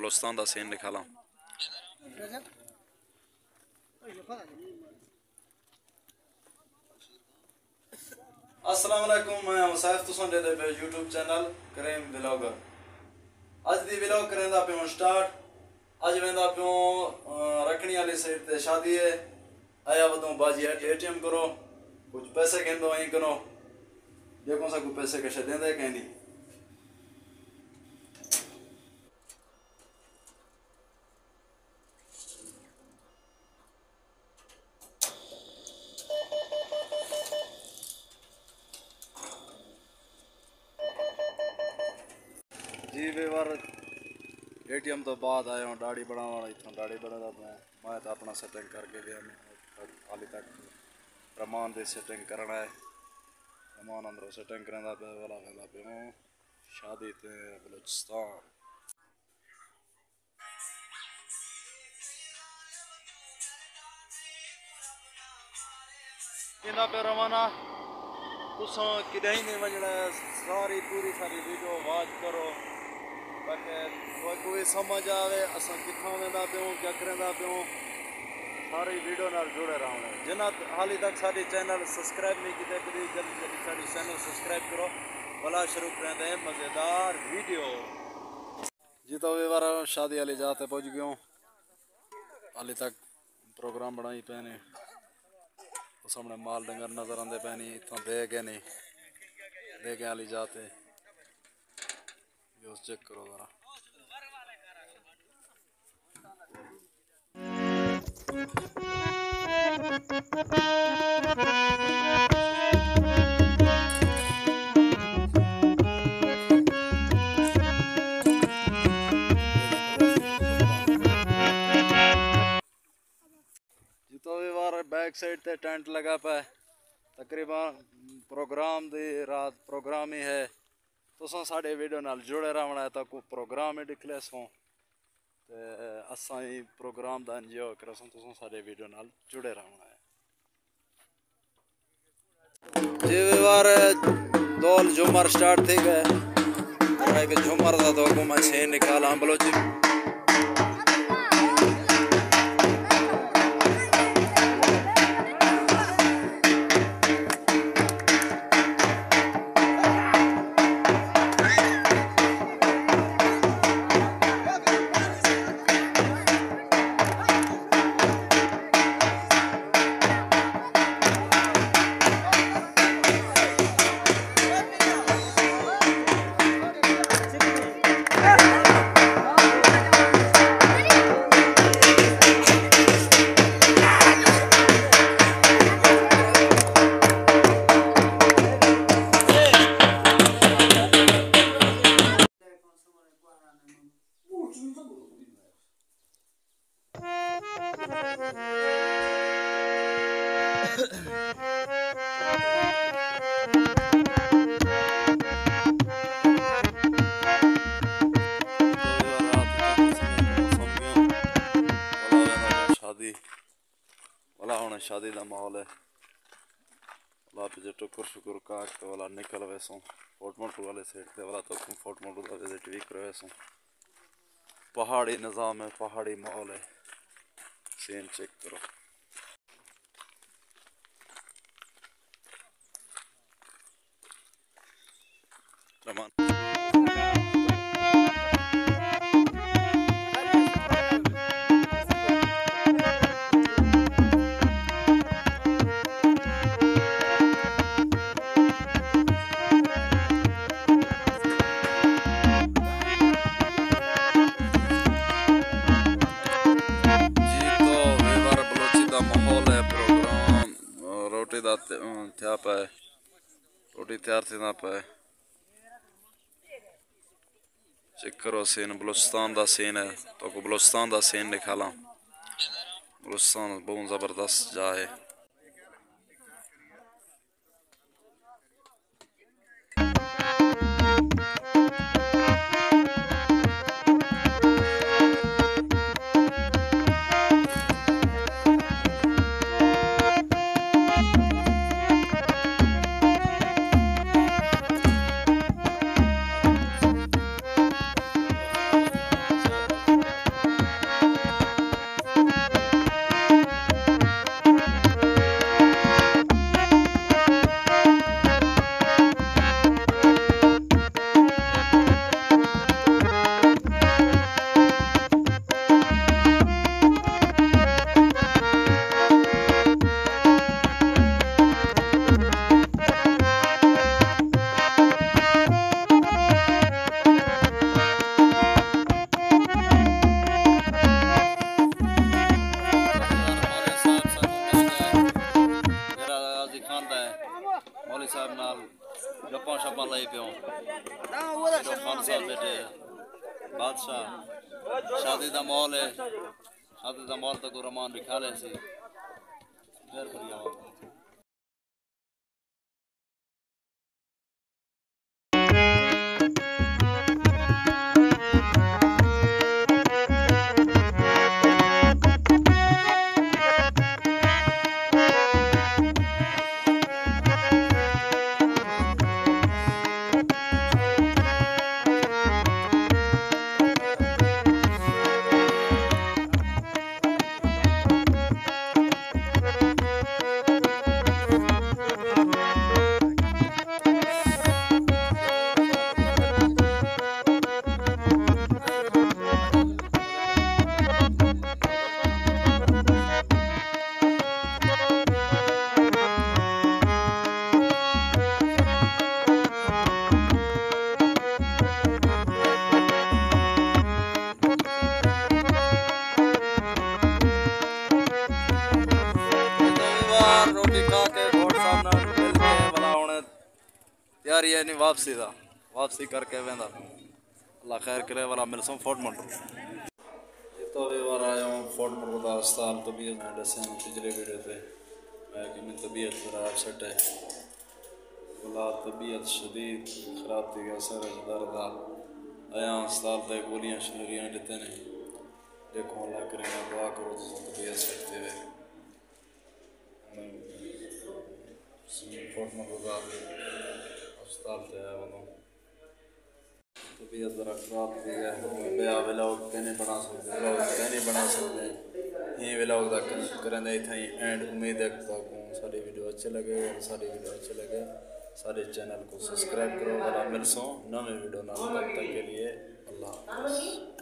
बलूचिस्तान का सीन निकाला। अस्सलाम वालेकुम, मैं मुसाइफ तुसां दे पे यूट्यूब चैनल करीम व्लॉगर। अज दी व्लॉग करेंदा पे स्टार्ट। अज वेंदा पे रखनी वाली साइड ते शादी है। आया वदों बाजी एटीएम करो, कुछ पैसे कहंदो वहीं करो, देखो सा कुछ पैसे कैसे देंदे कहनी। जी व्यवहार एटीएम तो बाद आया हूँ दाढ़ी बनावा, इतना दाढ़ी बनाता मैं तो अपना सेटिंग करके गया। हाली तक रमान की सेटिंग करना है। रमान अंदर सेटिंग करना पे वाला वेंदा पे हूँ शादी ते बलूचिस्तान। इंदा पे रवाना तुसा किदें ही नहीं वजना, सारी पूरी सारी वीडियो वॉच करो ताकि कोई समझ आवे असा कितना वेंदा पे हूँ क्या करेंदा पे हूँ। सारी वीडियो नाल जुड़े रहना। जिन्हें हाली तक साडी चैनल सब्सक्राइब नहीं किया प्लीज जल्दी जल्दी साडी चैनल सब्सक्राइब करो। भला शुरू करेंदे हैं मज़ेदार वीडियो। जी तो वे बार शादी वाली जाते पहुँच गए हूँ। हाली तक प्रोग्राम बनाई पे ने, सामने माल डंगर नजर आते पे नहीं, इतना दे गए नहीं दे के वाली जाते चेक करो जरा। बैक साइड ते टेंट लगा पे तकरीबन प्रोग्राम दी रात प्रोग्राम ही है। तुसां साडे वीडियो नाल जुड़े रहना है ताकि प्रोग्राम ही दिखले सो ते असा ही प्रोग्राम दा एंजॉय करसो। तुसां साडे वीडियो नाल जुड़े रहना है। जी बार दौल झूमर स्टार्ट थी गए। झूमर था तो मैं छे निकाला बलोची शादी का माहौल है। वाला पीछे टुकुर शुकुर काट तो वाला निकल वैसो फोर्ट मोटू वाले साइड से वाला तो फोर्ट मोटू का विजिट भी कर वैसो। पहाड़ी निज़ाम है, पहाड़ी माहौल है, सीन चेक करो। रमान थया पे रोटी तैयार थी पे चेक करो सीन। बलूचिस्तान का सीन है तो बलूचिस्तान का सीन निकाला। बलूचिस्तान बहुत ज़बरदस्त जा है। गप्पा शप्पा लाई पियो खान साहब बेटे बादशाह शादी का माहौल है शादी का माहौल तो रहमान भी खा ले सी फिर बढ़िया रोटी खा के घोड़ साहब नाल मिल के वाला हुण तैयारी है नहीं वापसी दा वापसी करके वेंदा अल्लाह खैर करे वाला मिलसों फोर्ट मंडल तो भी बार आया हूँ फोर्ट मंडल का अस्पताल तबीयत में दसे पिछले वीडियो पे मैं कि मेरी तबीयत खराब सेट है वाला तबीयत शदीद खराब थी गया सर दर्द आया अस्पताल तक गोलियाँ शरीरियाँ देते ने देखो अल्लाह करेगा दुआ करो तो तबीयत सेट थे फोर्ट मंडल का अस्पताल से आया हूँ तबीयत ज़रा खराब थी है बेया व्लॉग कहने बना सकते व्लॉग कहने बना सकते ये व्लॉग तक करें इतना ही एंड उम्मीद है कि सारी वीडियो अच्छे लगे और सारी वीडियो अच्छे लगे सारे चैनल को सब्सक्राइब करो वाला मिलसों नवे वीडियो ना तब तक के लिए अल्लाह हाफ़िज़।